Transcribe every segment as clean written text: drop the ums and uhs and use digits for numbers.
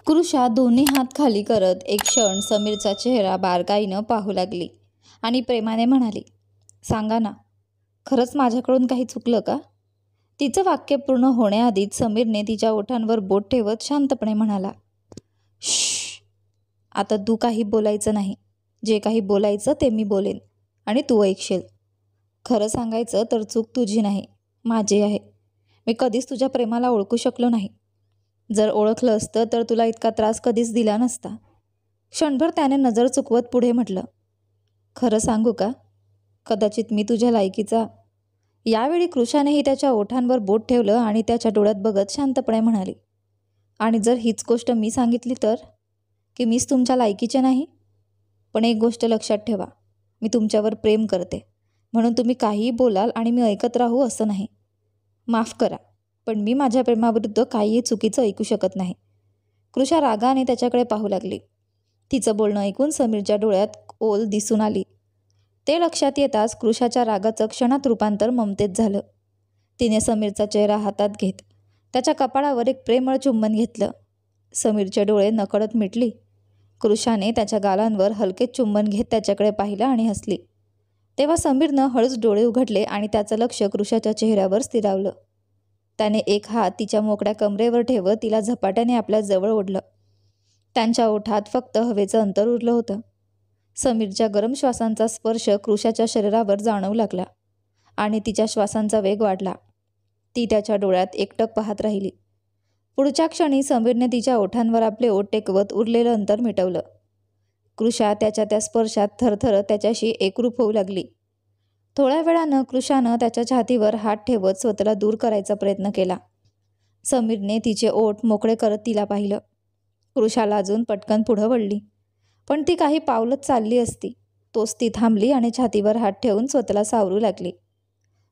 कृषा दोन्ही हात खाली करत एक क्षण समीरचा चेहरा बारकाईनं पाहू लागली आणि प्रेमाने म्हणाली, सांगा ना, खरंच माझ्याकडून काही चुकलं का? तिचं वाक्य पूर्ण होण्याआधीच समीरने तिच्या ओठांवर बोट ठेवत शांतपणे म्हणाला, श्श, आता तू काही बोलायचं नाही. जे काही बोलायचं ते मी बोलेन आणि तू ऐकशील. खरं सांगायचं तर चूक तुझी नाही, माझी आहे. मी कधीच तुझ्या प्रेमाला ओळखू शकलो नाही. जर ओळखलं असतं तर तुला इतका त्रास कधीच दिला नसता. क्षणभर त्याने नजर चुकवत पुढे म्हटलं, खरं सांगू का, कदाचित मी तुझ्या लायकीचा. यावेळी कृषानेही त्याच्या ओठांवर बोट ठेवलं आणि त्याच्या डोळ्यात बघत शांतपणे म्हणाली, आणि जर हीच गोष्ट मी सांगितली तर, की मीच तुमच्या लायकीचे नाही? पण एक गोष्ट लक्षात ठेवा, मी तुमच्यावर प्रेम करते, म्हणून तुम्ही काहीही बोलाल आणि मी ऐकत राहू असं नाही. माफ करा, पण मी माझ्या प्रेमाविरुद्ध काहीही चुकीचं ऐकू शकत नाही. कृषा रागाने त्याच्याकडे पाहू लागली. तिचं बोलणं ऐकून समीरच्या डोळ्यात ओल दिसून आली. ते लक्षात येताच कृषाच्या रागाचं क्षणात रूपांतर ममतेत झालं. तिने समीरचा चेहरा हातात घेत त्याच्या कपाळावर एक प्रेमळ चुंबन घेतलं. समीरचे डोळे नकळत मिटली. कृषाने त्याच्या गालांवर हलके चुंबन घेत त्याच्याकडे पाहिलं आणि हसली. तेव्हा समीरनं हळूच डोळे उघडले आणि त्याचं लक्ष कृषाच्या चेहऱ्यावर स्थिरावलं. त्याने एक हात तिच्या मोकळ्या कमरेवर ठेवत तिला झपाट्याने आपल्या जवळ ओढलं. त्यांच्या ओठात फक्त हवेचं अंतर उरलं होतं. समीरच्या गरम श्वासांचा स्पर्श कृषाच्या शरीरावर जाणवू लागला आणि तिच्या श्वासांचा वेग वाढला. ती त्याच्या डोळ्यात एकटक पाहत राहिली. पुढच्या क्षणी समीरने तिच्या ओठांवर आपले ओठ टेकवत उरलेलं अंतर मिटवलं. कृषा त्याच्या त्या स्पर्शात थरथरत त्याच्याशी एकरूप होऊ लागली. थोड्या वेळानं कृषानं त्याच्या छातीवर हात ठेवत स्वतःला दूर करायचा प्रयत्न केला. समीरने तिचे ओठ मोकळे करत तिला पाहिलं. कृषा लाजून पटकन पुढं वळली, पण ती काही पावलंच चालली असती तोच ती थांबली आणि छातीवर हात ठेवून स्वतःला सावरू लागली.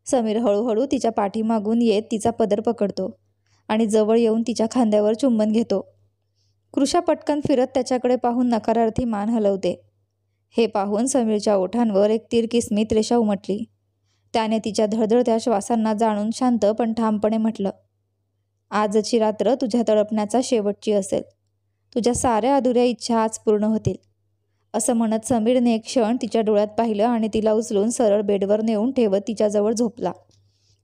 समीर हळूहळू तिच्या पाठीमागून येत तिचा पदर पकडतो आणि जवळ येऊन तिच्या खांद्यावर चुंबन घेतो. कृषा पटकन फिरत त्याच्याकडे पाहून नकारार्थी मान हलवते. हे पाहून समीरच्या ओठांवर एक तिरकी स्मित रेषा उमटली. त्याने तिच्या धडधडत्या श्वासांना जाणून शांत पण ठामपणे म्हटलं, आजची रात्र तुझ्या तडपण्याचा शेवटची असेल. तुझ्या साऱ्या अधुऱ्या इच्छा आज पूर्ण होतील. असं म्हणत समीरने एक क्षण तिच्या डोळ्यात पाहिलं आणि तिला उचलून सरळ बेडवर नेऊन ठेवत तिच्याजवळ झोपला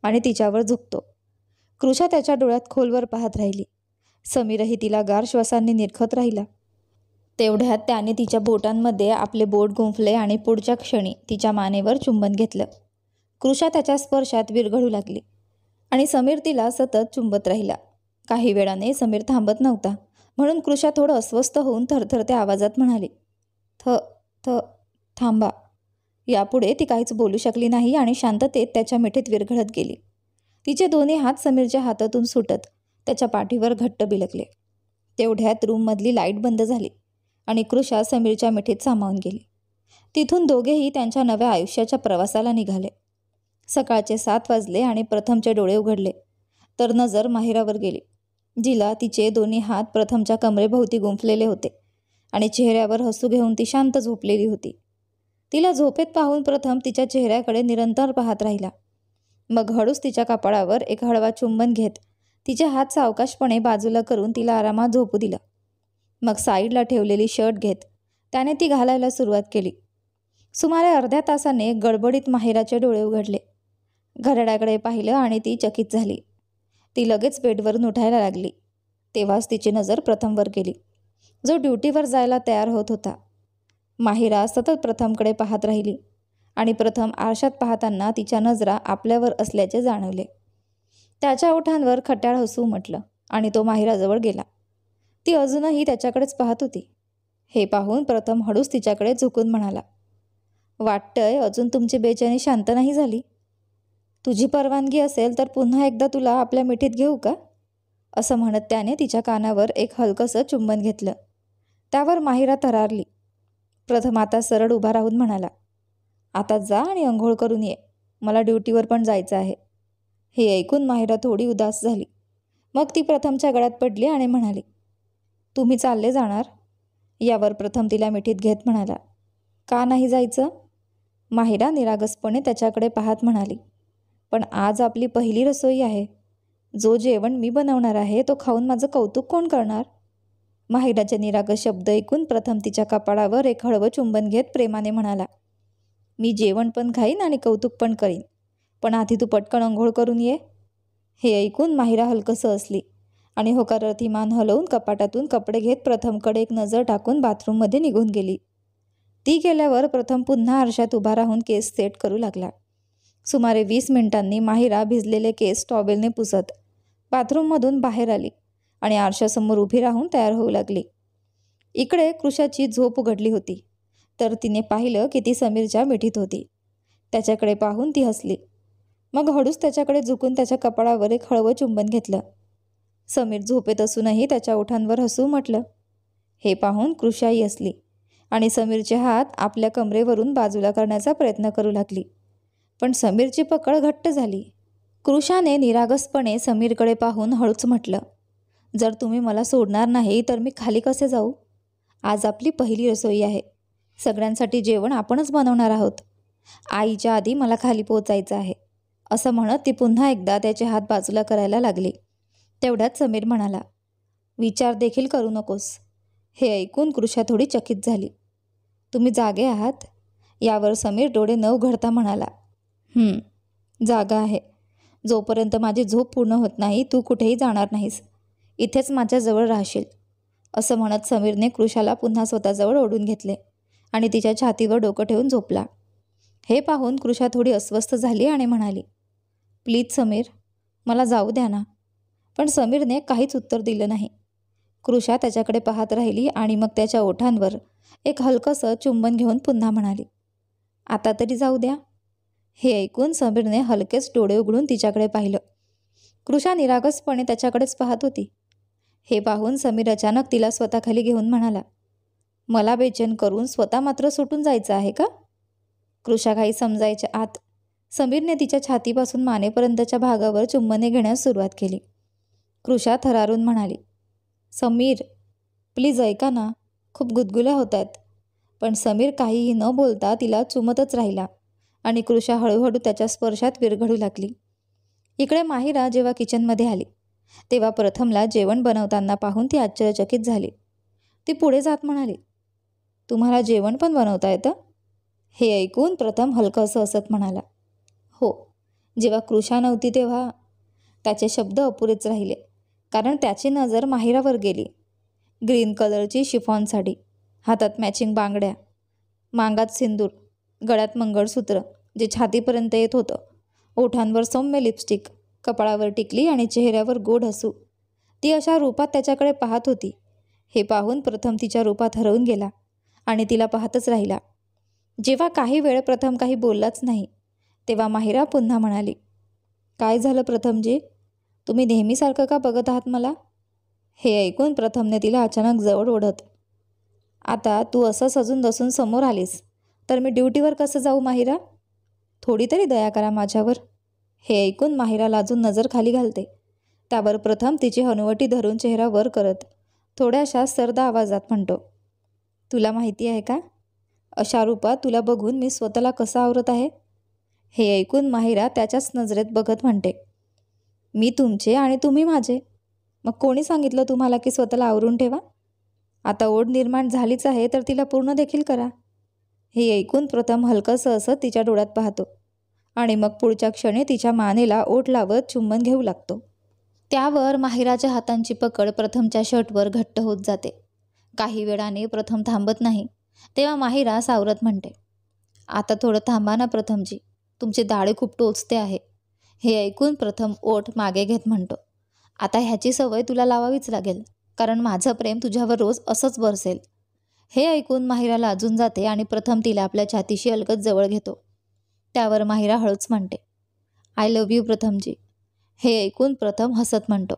आणि तिच्यावर झुकतो. कृषा त्याच्या डोळ्यात खोलवर पाहत राहिली. समीरही तिला गार श्वासांनी निरखत राहिला. तेवढ्यात त्याने तिच्या बोटांमध्ये आपले बोट गुंफले आणि पुढच्या क्षणी तिच्या मानेवर चुंबन घेतलं. कृषा त्याच्या स्पर्शात विरघळू लागली आणि समीर तिला सतत चुंबत राहिला. काही वेळाने समीर थांबत नव्हता, म्हणून कृषा थोडं अस्वस्थ होऊन थरथरत्या आवाजात म्हणाली, थांबा. यापुढे ती काहीच बोलू शकली नाही आणि शांततेत त्याच्या मिठीत विरघळत गेली. तिचे दोन्ही हात समीरच्या हातातून सुटत त्याच्या पाठीवर घट्ट बिलकले. तेवढ्यात रूममधली लाईट बंद झाली आणि कृषा समीरच्या मिठीत सामावून गेली. तिथून दोघेही त्यांच्या नव्या आयुष्याच्या प्रवासाला निघाले. सकाळचे 7 वाजले आणि प्रथमचे डोळे उघडले तर नजर माहिरावर गेली, जिला तिचे दोन्ही हात प्रथमच्या कमरेभोवती गुंफलेले होते आणि चेहऱ्यावर हसू घेऊन ती शांत झोपलेली होती. तिला झोपेत पाहून प्रथम तिच्या चेहऱ्याकडे निरंतर पाहत राहिला. मग हळूच तिच्या कपाळावर एक हळवा चुंबन घेत तिचे हात सावकाशपणे बाजूला करून तिला आरामात झोपू दिलं. मग साईडला ठेवलेली शर्ट घेत त्याने ती घालायला सुरुवात केली. सुमारे अर्ध्या तासाने गडबडीत माहिराचे डोळे उघडले. घड्याळाकडे पाहिलं आणि ती चकित झाली. ती लगेच बेडवरून उठायला लागली. तेव्हाच तिची नजर प्रथमवर गेली, जो ड्युटीवर जायला तयार होत होता. माहिरा सतत प्रथमकडे पाहत राहिली आणि प्रथम आरशात पाहताना तिच्या नजरा आपल्यावर असल्याचे जाणवले. त्याच्या ओठांवर खट्याळ हसू उमटलं आणि तो माहिराजवळ गेला. ती अजूनही त्याच्याकडेच पाहत होती. हे पाहून प्रथम हळूच तिच्याकडे झुकून म्हणाला, वाटतंय अजून तुमची बेचैनी शांत नाही झाली. तुझी परवानगी असेल तर पुन्हा एकदा तुला आपल्या मिठीत घेऊ का? असं म्हणत त्याने तिच्या कानावर एक हलकंसं चुंबन घेतलं. त्यावर माहिरा थरारली. प्रथम आता सरळ उभा राहून म्हणाला, आता जा आणि अंघोळ करून ये, मला ड्युटीवर पण जायचं आहे. हे ऐकून माहिरा थोडी उदास झाली. मग ती प्रथमच्या गळ्यात पडली आणि म्हणाली, तुम्ही चालले जाणार? यावर प्रथम तिला मिठीत घेत म्हणाला, का नाही जायचं? माहिरा निरागसपणे त्याच्याकडे पाहत म्हणाली, पण आज आपली पहिली रसोई आहे. जो जेवण मी बनवणार आहे तो खाऊन माझं कौतुक कोण करणार? माहिराचे निरागस शब्द ऐकून प्रथम तिच्या कपाळावर एक हळवं चुंबन घेत प्रेमाने म्हणाला, मी जेवण पण खाईन आणि कौतुक पण करीन, पण आधी तू पटकन अंघोळ करून ये. हे ऐकून माहिरा हलकसं हसली आणि होकारार्थी मान हलवून कपाटातून कपडे घेत प्रथमकडे एक नजर टाकून बाथरूममध्ये निघून गेली. ती गेल्यावर प्रथम पुन्हा आरशात उभा राहून केस सेट करू लागला. सुमारे 20 मिनिटांनी माहिरा भिजलेले केस टॉवेलने पुसत बाथरूममधून बाहेर आली आणि आरशासमोर उभी राहून तयार होऊ लागली. इकडे कृषाची झोप उघडली होती, तर तिने पाहिलं की ती समीरच्या मिठीत होती. त्याच्याकडे पाहून ती हसली. मग हळूच त्याच्याकडे झुकून त्याच्या कपाळावर एक हळवं चुंबन घेतलं. समीर झोपेत असूनही त्याच्या ओठांवर हसू म्हटलं. हे पाहून कृषाही हसली आणि समीरचे हात आपल्या कमरेवरून बाजूला करण्याचा प्रयत्न करू लागली, पण समीरची पकड घट्ट झाली. कृषाने निरागसपणे समीरकडे पाहून हळूच म्हटलं, जर तुम्ही मला सोडणार नाही तर मी खाली कसे जाऊ? आज आपली पहिली रसोई आहे. सगळ्यांसाठी जेवण आपणच बनवणार आहोत. आईच्या आधी मला खाली पोचायचं आहे. असं म्हणत ती पुन्हा एकदा त्याचे हात बाजूला करायला लागली. तेवढ्यात समीर म्हणाला, विचार देखील करू नकोस. हे ऐकून कृषा थोडी चकित झाली. तुम्ही जागे आहात? यावर समीर डोळे न उघडता म्हणाला, जागा आहे. जोपर्यंत माझी झोप पूर्ण होत नाही तू कुठेही जाणार नाहीस. इथेच माझ्याजवळ राहशील. असं म्हणत समीरने कृषाला पुन्हा स्वतःजवळ ओढून घेतले आणि तिच्या छातीवर डोकं ठेवून झोपला. हे पाहून कृषा थोडी अस्वस्थ झाली आणि म्हणाली, प्लीज समीर, मला जाऊ द्या ना. पण समीरने काहीच उत्तर दिलं नाही. कृषा त्याच्याकडे पाहत राहिली आणि मग त्याच्या ओठांवर एक हलकंसं चुंबन घेऊन पुन्हा म्हणाली, आता तरी जाऊ द्या. हे ऐकून समीरने हलकेच डोळे उघडून तिच्याकडे पाहिलं. कृषा निरागसपणे त्याच्याकडेच पाहत होती. हे पाहून समीर अचानक तिला स्वतःखाली घेऊन म्हणाला, मला बेचैन करून स्वतः मात्र सुटून जायचं आहे का? कृषा काही समजायच्या आत समीरने तिच्या छातीपासून मानेपर्यंतच्या भागावर चुंबने घेण्यास सुरुवात केली. कृषा थरारून म्हणाली, समीर प्लीज ऐका ना, खूप गुदगुल्या होत आहेत. पण समीर काहीही न बोलता तिला चुमतच राहिला आणि कृषा हळूहळू त्याच्या स्पर्शात विरघळू लागली. इकडे माहिरा जेव्हा किचनमध्ये आली तेव्हा प्रथमला जेवण बनवताना पाहून ती आश्चर्यचकित झाली. ती पुढे जात म्हणाली, तुम्हाला जेवण पण बनवता येतं? हे ऐकून प्रथम हलकंसं हसत म्हणाला, हो, जेव्हा कृषा नव्हती तेव्हा. त्याचे शब्द अपुरेच राहिले, कारण त्याची नजर माहिरावर गेली. ग्रीन कलरची शिफॉन साडी, हातात मॅचिंग बांगड्या, मांगात सिंदूर, गळ्यात मंगळसूत्र जे छातीपर्यंत येत होतं, ओठांवर सौम्य लिपस्टिक, कपाळावर टिकली आणि चेहऱ्यावर गोड हसू. ती अशा रूपात त्याच्याकडे पाहत होती. हे पाहून प्रथम तिच्या रूपात हरवून गेला आणि तिला पाहतच राहिला. जेव्हा काही वेळ प्रथम काही बोललाच नाही तेव्हा माहिरा पुन्हा म्हणाली, काय झालं प्रथमजी? तुम्ही नेहमीसारखं का बघत आहात मला? हे ऐकून प्रथमने तिला अचानक जवळ ओढत, आता तू असं सजून दसून समोर आलीस तर मी ड्युटीवर कसं जाऊ माहिरा? थोडी तरी दया करा माझ्यावर. हे ऐकून माहिरा लाजून नजर खाली घालते. त्यावर प्रथम तिची हनुवटी धरून चेहरा वर करत थोड्याशा सर्द आवाजात म्हणतो, तुला माहिती आहे का, अशा रूपात तुला बघून मी स्वतःला कसं आवरत आहे? हे ऐकून माहिरा त्याच्याच नजरेत बघत म्हणते, मी तुमचे आणि तुम्ही माझे. मग कोणी सांगितलं तुम्हाला की स्वतःला आवरून ठेवा? आता ओढ निर्माण झालीच आहे तर तिला पूर्ण देखील करा. हे ऐकून प्रथम हलकंसं असं तिच्या डोळ्यात पाहतो आणि मग पुढच्या क्षणी तिच्या मानेला ओठ लावत चुंबन घेऊ लागतो. त्यावर माहिराच्या हातांची पकड प्रथमच्या शर्टवर घट्ट होत जाते. काही वेळाने प्रथम थांबत नाही तेव्हा माहिरा सावरत म्हणते, आता थोडं थांबा ना प्रथमजी, तुमचे दाढे खूप टोचते आहे. हे ऐकून प्रथम ओठ मागे घेत म्हणतो, आता ह्याची सवय तुला लावावीच लागेल, कारण माझं प्रेम तुझ्यावर रोज असंच बरसेल. हे ऐकून माहिरा लाजून जाते आणि प्रथम तिला आपल्या छातीशी अलगद जवळ घेतो. त्यावर माहिरा हळूच म्हणते, आय लव्ह यू प्रथमजी. हे ऐकून प्रथम हसत म्हणतो,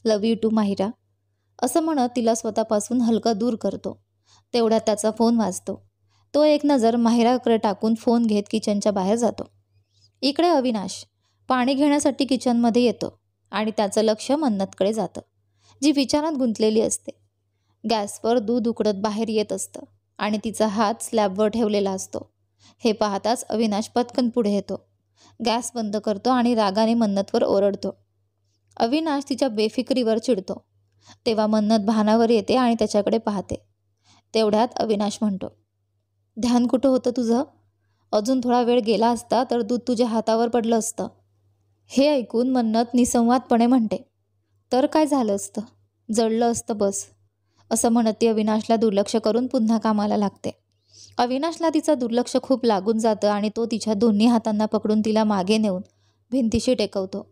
लव्ह यू टू माहिरा. असं म्हणत तिला स्वतःपासून हलका दूर करतो. तेवढ्यात त्याचा फोन वाजतो. तो एक नजर माहिराकडे टाकून फोन घेत किचनच्या बाहेर जातो. इकडे अविनाश पाणी घेण्यासाठी किचनमध्ये येतो आणि त्याचं लक्ष मन्नतकडे जातं, जी विचारात गुंतलेली असते. गॅसवर दूध उकळत बाहेर येत असतं आणि तिचा हात स्लॅबवर ठेवलेला असतो. हे पाहताच अविनाश पटकन पुढे येतो, गॅस बंद करतो आणि रागाने मन्नतवर ओरडतो. अविनाश तिच्या बेफिक्रीवर चिडतो. तेव्हा मन्नत भानावर येते आणि त्याच्याकडे पाहते. तेवढ्यात अविनाश म्हणतो, ध्यान कुठं होतं तुझं? अजून थोडा वेळ गेला असता तर दूध तुझ्या हातावर पडलं असतं. हे ऐकून मन्नत निसंवादपणे म्हणते, तर काय झालं असतं? जळलं असतं बस. असं म्हणत ती अविनाशला दुर्लक्ष करून पुन्हा कामाला लागते. अविनाशला तिचं दुर्लक्ष खूप लागून जातं आणि तो तिच्या दोन्ही हातांना पकडून तिला मागे नेऊन भिंतीशी टेकवतो.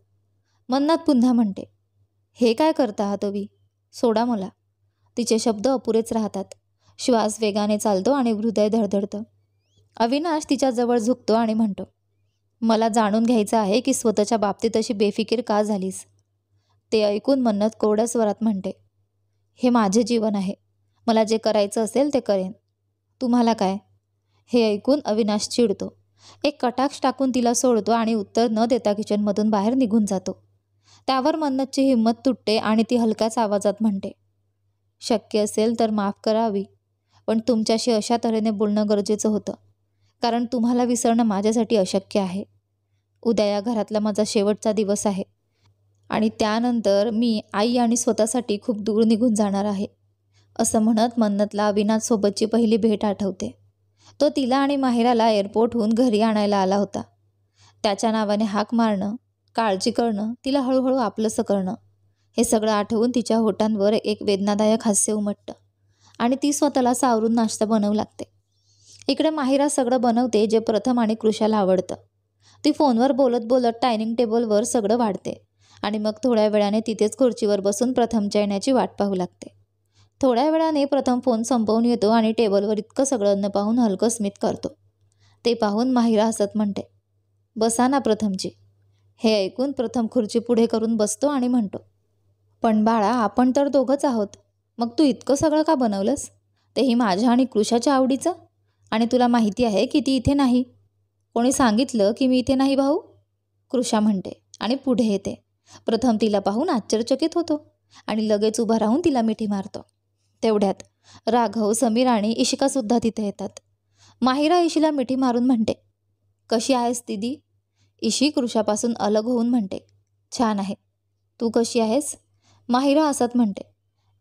मन्नत पुन्हा म्हणते, हे काय करता आहात अवी? सोडा मला. तिचे शब्द अपुरेच राहतात. श्वास वेगाने चालतो आणि हृदय धडधडतं. अविनाश तिच्याजवळ झुकतो आणि म्हणतो, मला जाणून घ्यायचं आहे की स्वतःच्या बाबतीत अशी बेफिकीर का झालीस? ते ऐकून मन्नत कोरड्या स्वरात म्हणते, हे माझे जीवन आहे. मला जे करायचं असेल ते करेन. तुम्हाला काय? हे ऐकून अविनाश चिडतो. एक कटाक्ष टाकून तिला सोडतो आणि उत्तर न देता किचनमधून बाहेर निघून जातो. त्यावर मन्नतची हिंमत तुटते आणि ती हलक्याच आवाजात म्हणते, शक्य असेल तर माफ करावी, पण तुमच्याशी अशा तऱ्हेने बोलणं गरजेचं होतं, कारण तुम्हाला विसरणं माझ्यासाठी अशक्य आहे. उद्या या घरातला माझा शेवटचा दिवस आहे आणि त्यानंतर मी आई आणि स्वतःसाठी खूप दूर निघून जाणार आहे. असं म्हणत मन्नतला अविनाशसोबतची पहिली भेट आठवते. तो तिला आणि माहिराला एअरपोर्टहून घरी आणायला आला होता. त्याच्या नावाने हाक मारणं, काळजी करणं, तिला हळूहळू आपलंसं करणं, हे सगळं आठवून तिच्या होठांवर एक वेदनादायक हास्य उमटतं आणि ती स्वतःला सावरून नाश्ता बनवू लागते. इकडे माहिरा सगळं बनवते जे प्रथम आणि कृषाला आवडतं. ती फोनवर बोलत बोलत डायनिंग टेबलवर सगळं वाढते आणि मग थोड्या वेळाने तिथेच खुर्चीवर बसून प्रथमच्या येण्याची वाट पाहू लागते. थोड्या वेळाने प्रथम फोन संपवून येतो आणि टेबलवर इतकं सगळं अन्न पाहून हलकं स्मित करतो. ते पाहून माहिरा हसत म्हणते, बसा ना प्रथमजी. हे ऐकून प्रथम खुर्ची पुढे करून बसतो आणि म्हणतो, पण बाळा, आपण तर दोघंच आहोत. मग तू इतकं सगळं का बनवलंस? तेही माझ्या आणि कृषाच्या आवडीचं? आणि तुला माहिती आहे की ती इथे नाही. कोणी सांगितलं की मी इथे नाही भाऊ? कृषा म्हणते आणि पुढे येते. प्रथम तिला पाहून आश्चर्यचकित होतो आणि लगेच उभा राहून तिला मिठी मारतो. तेवढ्यात राघव, समीर आणि इशिकासुद्धा तिथे येतात. माहिरा इशीला मिठी मारून म्हणते, कशी आहेस दीदी? इशी कृषापासून अलग होऊन म्हणते, छान आहे. तू कशी आहेस? माहिरा हसत म्हणते,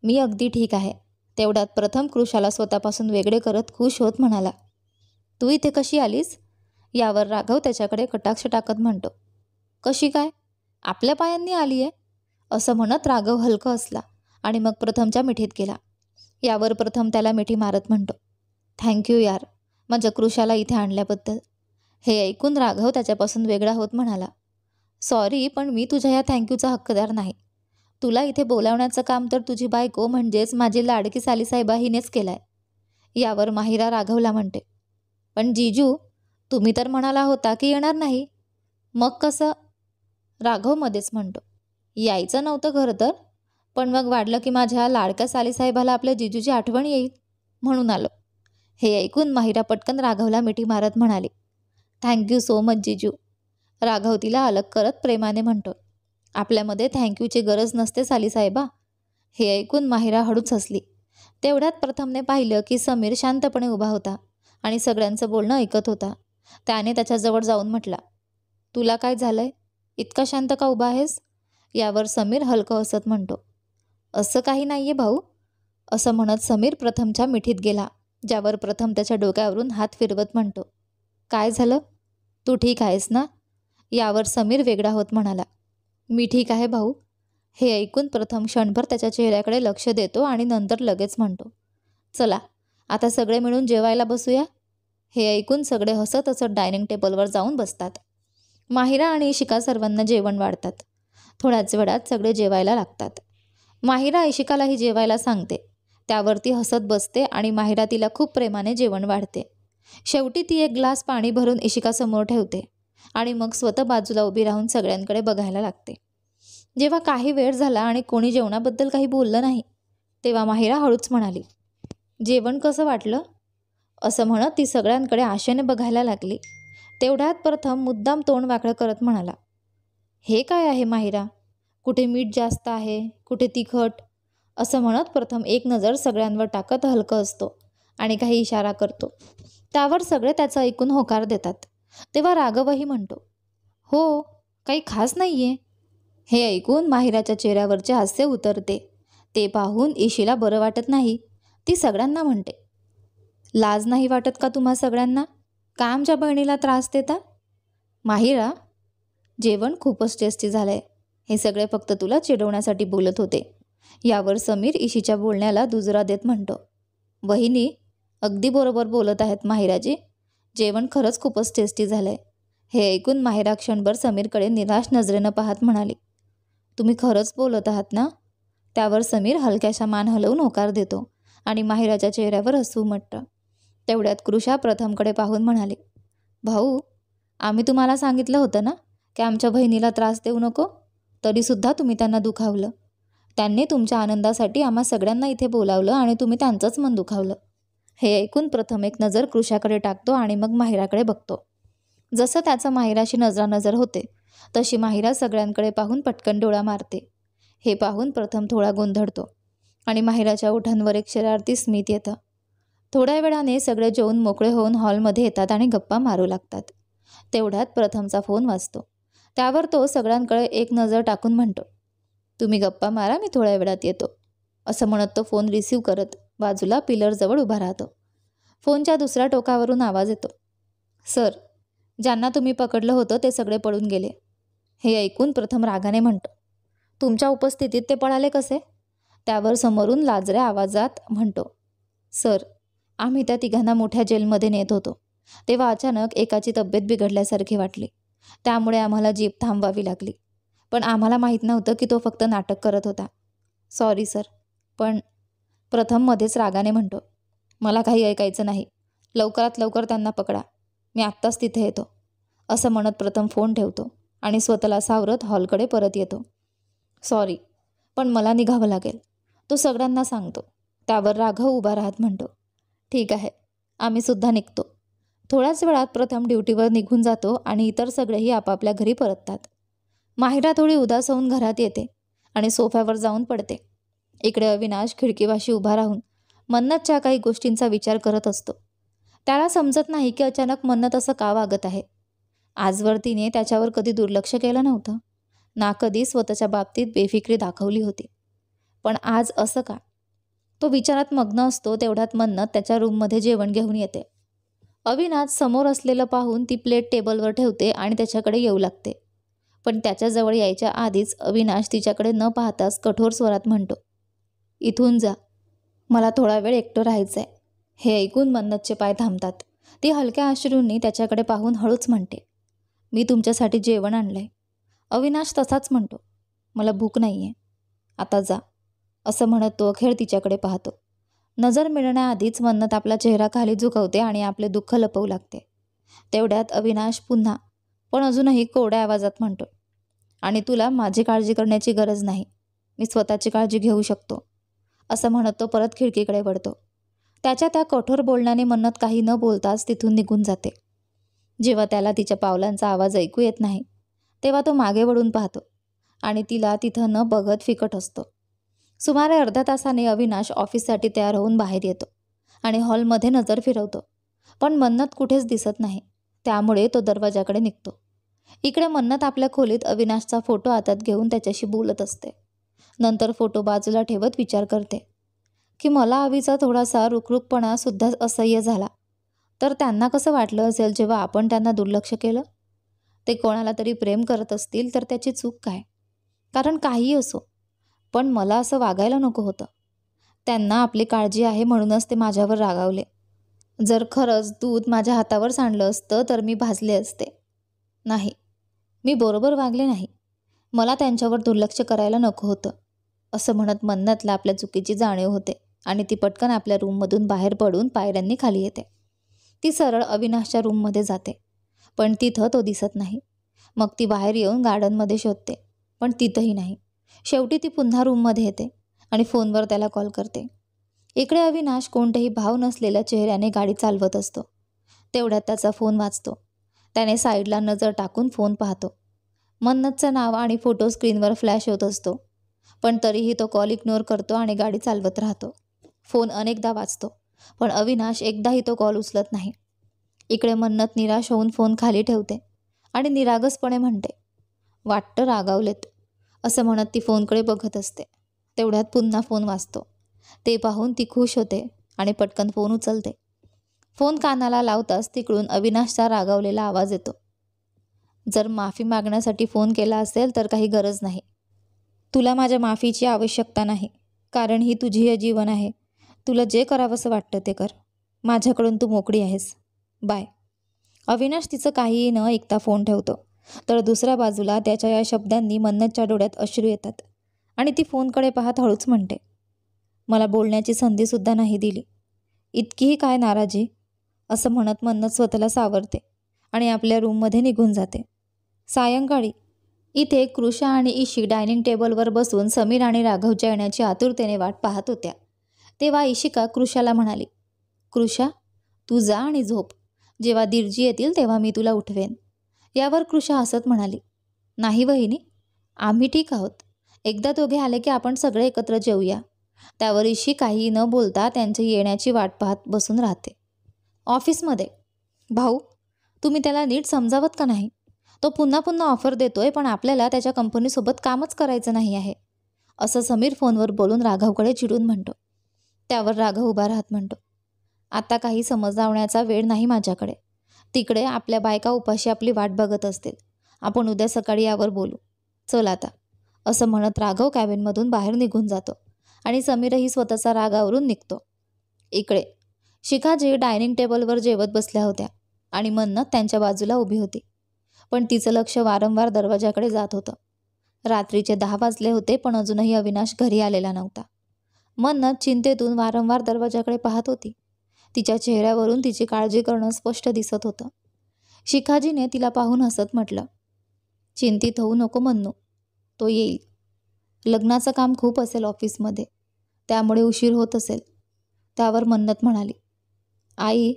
मी अगदी ठीक आहे. तेवढ्यात प्रथम कृषाला स्वतःपासून वेगळे करत खुश होत म्हणाला, तू इथे कशी आलीस? यावर राघव त्याच्याकडे कटाक्ष टाकत म्हणतो, कशी काय? आपल्या पायांनी आली आहे. असं म्हणत राघव हलकं हसला आणि मग प्रथमच्या मिठीत गेला. यावर प्रथम त्याला मिठी मारत म्हणतो, थँक्यू यार, माझ्या कृषाला इथे आणल्याबद्दल. हे ऐकून राघव त्याच्यापासून वेगळा होत म्हणाला, सॉरी, पण मी तुझ्या या थँक्यूचा हक्कदार नाही. तुला इथे बोलावण्याचं काम तर तुझी बायको म्हणजेच माझी लाडकी सालीसाहेबा हिनेच केलं आहे. यावर माहिरा राघवला म्हणते, पण जीजू, तुम्ही तर म्हणाला होता की येणार नाही. मग कसं? राघव मध्येच म्हणतो, यायचं नव्हतं खरं तर, पण मग वाटलं की माझ्या लाडक्या सालीसाहेबाला आपल्या जीजूची आठवण येईल म्हणून आलो. हे ऐकून माहिरा पटकन राघवला मिठी मारत म्हणाली, थँक्यू सो मच जीजू. राघव तिला अलग करत प्रेमाने म्हणतो, आपल्यामध्ये थँक्यूची गरज नसते सालीसाहेबा. हे ऐकून माहिरा हळूच हसली. तेवढ्यात प्रथमने पाहिलं की समीर शांतपणे उभा होता आणि सगळ्यांचं बोलणं ऐकत होता. त्याने त्याच्याजवळ जाऊन म्हटला, तुला काय झालंय? इतका शांत का उभा आहेस? यावर समीर हलकं हसत म्हणतो, असं काही नाही आहे भाऊ. असं म्हणत समीर प्रथमच्या मिठीत गेला. ज्यावर प्रथम त्याच्या डोक्यावरून हात फिरवत म्हणतो, काय झालं? तू ठीक आहेस ना? यावर समीर वेगळा होत म्हणाला, मी ठीक आहे भाऊ. हे ऐकून प्रथम क्षणभर त्याच्या चेहऱ्याकडे लक्ष देतो आणि नंतर लगेच म्हणतो, चला आता सगळे मिळून जेवायला बसूया. हे ऐकून सगळे हसत हसत डायनिंग टेबलवर जाऊन बसतात. माहिरा आणि इशिका सर्वांना जेवण वाढतात. थोड्याच वेळात सगळे जेवायला लागतात. माहिरा इशिकालाही जेवायला सांगते. त्यावर ती हसत बसते आणि माहिरा तिला खूप प्रेमाने जेवण वाढते. शेवटी ती एक ग्लास पाणी भरून इशिकासमोर ठेवते आणि मग स्वतः बाजूला उभी राहून सगळ्यांकडे बघायला लागते. जेव्हा काही वेळ झाला आणि कोणी जेवणाबद्दल काही बोललं नाही, तेव्हा माहिरा हळूच म्हणाली, जेवण कसं वाटलं? असं म्हणत ती सगळ्यांकडे आशेने बघायला लागली. तेवढ्यात प्रथम मुद्दाम तोंड वाकडं करत म्हणाला, हे काय आहे माहिरा? कुठे मीठ जास्त आहे, कुठे तिखट? असं म्हणत प्रथम एक नजर सगळ्यांवर टाकत हलकं असतो आणि काही इशारा करतो. त्यावर सगळे त्याचं ऐकून होकार देतात. तेव्हा राघवही म्हणतो, हो, काही खास नाही आहे. हे ऐकून माहिराच्या चेहऱ्यावरचे हास्य उतरते. ते पाहून ईशीला बरं वाटत नाही. ती सगळ्यांना म्हणते, लाज नाही वाटत का तुम्हा सगळ्यांना? का आमच्या बहिणीला त्रास देता? माहिरा, जेवण खूपच टेस्टी झालंय. हे सगळे फक्त तुला चिडवण्यासाठी बोलत होते. यावर समीर ईशीच्या बोलण्याला दुजोरा देत म्हणतो, वहिनी अगदी बरोबर बोलत आहेत माहिराजी. जेवण खरंच खूपच टेस्टी झालंय. हे ऐकून माहिरा क्षणभर समीरकडे निराश नजरेनं पाहत म्हणाली, तुम्ही खरंच बोलत आहात ना? त्यावर समीर हलक्याशा मान हलवून होकार देतो आणि माहिराच्या चेहऱ्यावर हसू उमटतं. तेवढ्यात कृषा प्रथमकडे पाहून म्हणाली, भाऊ, आम्ही तुम्हाला सांगितलं होतं ना की आमच्या बहिणीला त्रास देऊ नको, तरीसुद्धा तुम्ही त्यांना दुखावलं. त्यांनी तुमच्या आनंदासाठी आम्हा सगळ्यांना इथे बोलावलं आणि तुम्ही त्यांचंच मन दुखावलं. हे ऐकून प्रथम एक नजर कृषाकडे टाकतो आणि मग माहिराकडे बघतो. जसं त्याचं माहिराशी नजरानजर होते तशी माहिरा सगळ्यांकडे पाहून पटकन डोळा मारते. हे पाहून प्रथम थोडा गोंधळतो आणि माहिराच्या ओठांवर एक शरारती स्मित येतं. थोड्या वेळाने सगळे जेवून मोकळे होऊन हॉलमध्ये येतात आणि गप्पा मारू लागतात. तेवढ्यात प्रथमचा फोन वाजतो. त्यावर तो सगळ्यांकडे एक नजर टाकून म्हणतो, तुम्ही गप्पा मारा, मी थोड्या वेळात येतो. असं म्हणत तो फोन रिसीव्ह करत बाजूला पिलरजवळ उभा राहतो. फोनच्या दुसऱ्या टोकावरून आवाज येतो, सर, ज्यांना तुम्ही पकडलं होतं ते सगळे पळून गेले. हे ऐकून प्रथम रागाने म्हणतो, तुमच्या उपस्थितीत ते पळाले कसे? त्यावर समोरून लाजऱ्या आवाजात म्हणतो, सर, आम्ही त्या तिघांना मोठ्या जेलमध्ये नेत होतो तेव्हा अचानक एकाची तब्येत बिघडल्यासारखी वाटली. त्यामुळे आम्हाला जीप थांबवावी लागली. पण आम्हाला माहीत नव्हतं की तो फक्त नाटक करत होता. Sorry sir. पण प्रथम मध्येच रागाने म्हणतो, मला काही ऐकायचं नाही. लवकरात लवकर त्यांना पकडा. मी आत्ताच तिथे येतो. असं म्हणत प्रथम फोन ठेवतो आणि स्वतःला सावरत हॉलकडे परत येतो. सॉरी, पण मला निघावं लागेल, तो सगळ्यांना सांगतो. त्यावर राघव उभा राहत म्हणतो, ठीक आहे, आम्ही सुद्धा निघतो. थोड्याच वेळात प्रथम ड्युटीवर निघून जातो आणि इतर सगळेही आपापल्या घरी परततात. माहिरा थोडी उदास होऊन घरात येते आणि सोफ्यावर जाऊन पडते. इकडे अविनाश खिडकीपाशी उभा राहून मन्नतच्या काही गोष्टींचा विचार करत असतो. त्याला समजत नाही की अचानक मन्नत असं का वागत आहे. आजवर तिने त्याच्यावर कधी दुर्लक्ष केलं नव्हतं, ना कधी स्वतःच्या बाबतीत बेफिक्री दाखवली होती. पण आज असं का? तो विचारात मग्न असतो. तेवढ्यात मन्नत त्याच्या रूममध्ये जेवण घेऊन येते. अविनाश समोर असलेलं पाहून ती प्लेट टेबलवर ठेवते आणि त्याच्याकडे येऊ लागते. पण त्याच्याजवळ यायच्या आधीच अविनाश तिच्याकडे न पाहताच कठोर स्वरात म्हणतो, इथून जा, मला थोडा वेळ एकटं राहायचं आहे. हे ऐकून मन्नतचे पाय थांबतात. ती हलक्या अश्रूंनी त्याच्याकडे पाहून हळूच म्हणते, मी तुमच्यासाठी जेवण आणलंय. अविनाश तसाच म्हणतो, मला भूक नाही आहे, आता जा. असं म्हणत तो अखेर तिच्याकडे पाहतो. नजर मिळण्याआधीच मन्नत आपला चेहरा खाली झुकवते आणि आपले दुःख लपवू लागते. तेवढ्यात अविनाश पुन्हा, पण अजूनही कोरड्या आवाजात म्हणतो, आणि तुला माझी काळजी करण्याची गरज नाही, मी स्वतःची काळजी घेऊ शकतो. असं म्हणत तो परत खिडकीकडे वळतो. त्याच्या त्या कठोर बोलण्याने मन्नत काही न बोलताच तिथून निघून जाते. जेव्हा त्याला तिच्या पावलांचा आवाज ऐकू येत नाही तेव्हा तो मागे वळून पाहतो आणि तिला तिथं न बघत फिकट असतो. सुमारे अर्ध्या तासाने अविनाश ऑफिससाठी तयार होऊन बाहेर येतो आणि हॉलमध्ये नजर फिरवतो. पण मन्नत कुठेच दिसत नाही. त्यामुळे तो दरवाजाकडे निघतो. इकडे मन्नत आपल्या खोलीत अविनाशचा फोटो हातात घेऊन त्याच्याशी बोलत असते. नंतर फोटो बाजूला ठेवत विचार करते की मला अवीचा थोडासा रुखरुखपणा सुद्धा असह्य झाला तर त्यांना कसं वाटलं असेल जेव्हा आपण त्यांना दुर्लक्ष केलं. ते कोणाला तरी प्रेम करत असतील तर त्याची चूक काय? कारण काही असो, पण मला असं वागायला नको होतं. त्यांना आपली काळजी आहे म्हणूनच ते माझ्यावर रागावले. जर खरंच दूध माझ्या हातावर सांडलं असतं तर मी भाजले असते. नाही, मी बरोबर वागले नाही. मला त्यांच्यावर दुर्लक्ष करायला नको होतं. असं म्हणत मन्नतला आपल्या चुकीची जाणीव होते आणि ती पटकन आपल्या रूममधून बाहेर पडून पायऱ्यांनी खाली येते. ती सरळ अविनाशच्या रूममध्ये जाते, पण तिथं तो दिसत नाही. मग ती बाहेर येऊन गार्डनमध्ये शोधते, पण तिथंही नाही. शेवटी ती पुन्हा रूममध्ये येते आणि फोनवर त्याला कॉल करते. इकडे अविनाश कोणतेही भाव नसलेल्या चेहऱ्याने गाडी चालवत असतो. तेवढ्यात त्याचा फोन वाजतो. त्याने साईडला नजर टाकून फोन पाहतो. मन्नतचं नाव आणि फोटो स्क्रीनवर फ्लॅश होत असतो, पण तरीही तो कॉल इग्नोर करतो आणि गाडी चालवत राहतो. फोन अनेकदा वाजतो, पण अविनाश एकदाही तो कॉल उचलत नाही. इकडे मन्नत निराश होऊन फोन खाली ठेवते आणि निरागसपणे म्हणते, वाटतं रागावलेत. असं म्हणत ती फोनकडे बघत असते. तेवढ्यात पुन्हा फोन वाजतो. ते पाहून ती खुश होते आणि पटकन फोन उचलते. फोन कानाला लावताच तिकडून अविनाशचा रागावलेला आवाज येतो. जर माफी मागण्यासाठी फोन केला असेल तर काही गरज नाही. तुला माझ्या माफीची आवश्यकता नाही, कारण ही तुझी जीवन आहे. तुला जे करावंसं वाटतं ते कर. माझ्याकडून तू मोकळी आहेस. बाय. अविनाश तिचं काहीही न ऐकता फोन ठेवतो. तर दुसऱ्या बाजूला त्याच्या या शब्दांनी मन्नतच्या डोळ्यात अश्रू येतात आणि ती फोनकडे पाहत हळूच म्हणते, मला बोलण्याची संधीसुद्धा नाही दिली. इतकीही काय नाराजी? असं म्हणत मन्नत स्वतःला सावरते आणि आपल्या रूममध्ये निघून जाते. सायंकाळी इथे कृषा आणि इशी डायनिंग टेबलवर बसून समीर आणि राघवच्या येण्याची आतुरतेने वाट पाहत होत्या. तेव्हा इशिका कृषाला म्हणाली, कृषा, तू जा आणि झोप. जेव्हा दीरजी येतील तेव्हा मी तुला उठवेन. यावर कृषा हसत म्हणाली, नाही वहिनी, आम्ही ठीक आहोत. एकदा दोघे आले की आपण सगळे एकत्र जेवूया. त्यावर इशी काही न बोलता त्यांच्या येण्याची वाट पाहत बसून राहते. ऑफिसमध्ये, भाऊ, तुम्ही त्याला नीट समजावत का नाही? तो पुन्हा पुन्हा ऑफर देतोय, पण आपल्याला त्याच्या कंपनीसोबत कामच करायचं नाही आहे, असं समीर फोनवर बोलून राघवकडे चिडून म्हणतो. त्यावर राघव उभा राहत म्हणतो, आता काही समजावण्याचा वेळ नाही माझ्याकडे. तिकडे आपल्या बायका उपाशी आपली वाट बघत असतील. आपण उद्या सकाळी यावर बोलू. चल आता, असं म्हणत राघव कॅबिनमधून बाहेर निघून जातो आणि समीरही स्वतःचा रागावरून निघतो. इकडे शिखाजी डायनिंग टेबलवर जेवत बसल्या होत्या आणि मन्नत त्यांच्या बाजूला उभी होती. पण तिचं लक्ष वारंवार दरवाजाकडे जात होतं. रात्रीचे 10 वाजले होते, पण अजूनही अविनाश घरी आलेला नव्हता. मन्नत चिंतेतून वारंवार दरवाजाकडे पाहत होती. तिच्या चेहऱ्यावरून तिची काळजी करणं स्पष्ट दिसत होतं. शिखाजीने तिला पाहून हसत म्हटलं, चिंतित होऊ नको मन्नू, तो येईल. लग्नाचं काम खूप असेल ऑफिसमध्ये, त्यामुळे उशीर होत असेल. त्यावर मन्नत म्हणाली, आई,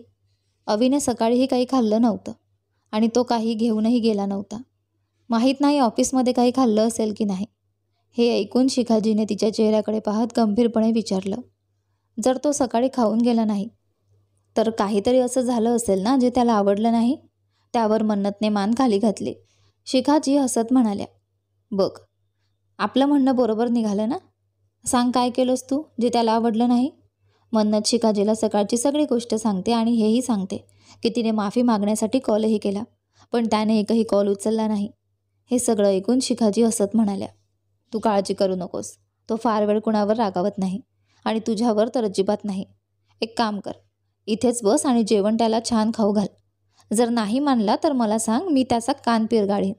अविने सकाळीही काही खाल्लं नव्हतं आणि तो काही घेऊनही गेला नव्हता. माहीत नाही ऑफिसमध्ये काही खाल्लं असेल की नाही. हे ऐकून शिखाजीने तिच्या चेहऱ्याकडे पाहत गंभीरपणे विचारलं, जर तो सकाळी खाऊन गेला नाही तर काहीतरी असं झालं असेल ना जे त्याला आवडलं नाही? त्यावर मन्नतने मान खाली घातली. शिखाजी हसत म्हणाल्या, बघ, आपलं म्हणणं बरोबर निघालं ना? सांग, काय केलंस तू जे त्याला आवडलं नाही? मन्नत शिखाजीला सकाळची सगळी गोष्ट सांगते आणि हेही सांगते की तिने माफी मागण्यासाठी कॉलही केला, पण त्याने एकही कॉल उचलला नाही. हे सगळं ऐकून शिखाजी हसत म्हणाल्या, तू काळजी करू नकोस. तो फार वेळ कुणावर रागावत नाही आणि तुझ्यावर तर अजिबात नाही. एक काम कर, इथेच बस आणि जेवण त्याला छान खाऊ घाल. जर नाही मानला तर मला सांग, मी त्याचा कान पिरगाळीन.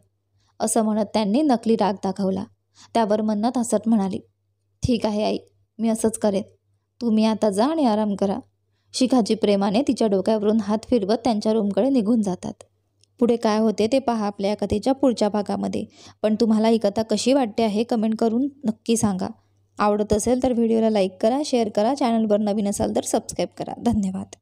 असं म्हणत त्यांनी नकली राग दाखवला. त्यावर मन्नत हसत म्हणाली, ठीक आहे आई, मी असंच करेन. तुम्ही आता जा आणि आराम करा. शिखाजी प्रेमाने तिच्या डोक्यावरून हात फिरवत त्यांच्या रूमकडे निघून जातात. पुढे काय होते ते पहा आपल्या कथेच्या पुढच्या भागामध्ये. पण तुम्हाला ही कथा कशी वाटते आहे कमेंट करून नक्की सांगा. आवडत असेल तर व्हिडिओला लाईक करा, शेअर करा, चॅनलवर नवीन असाल तर सबस्क्राईब करा. धन्यवाद.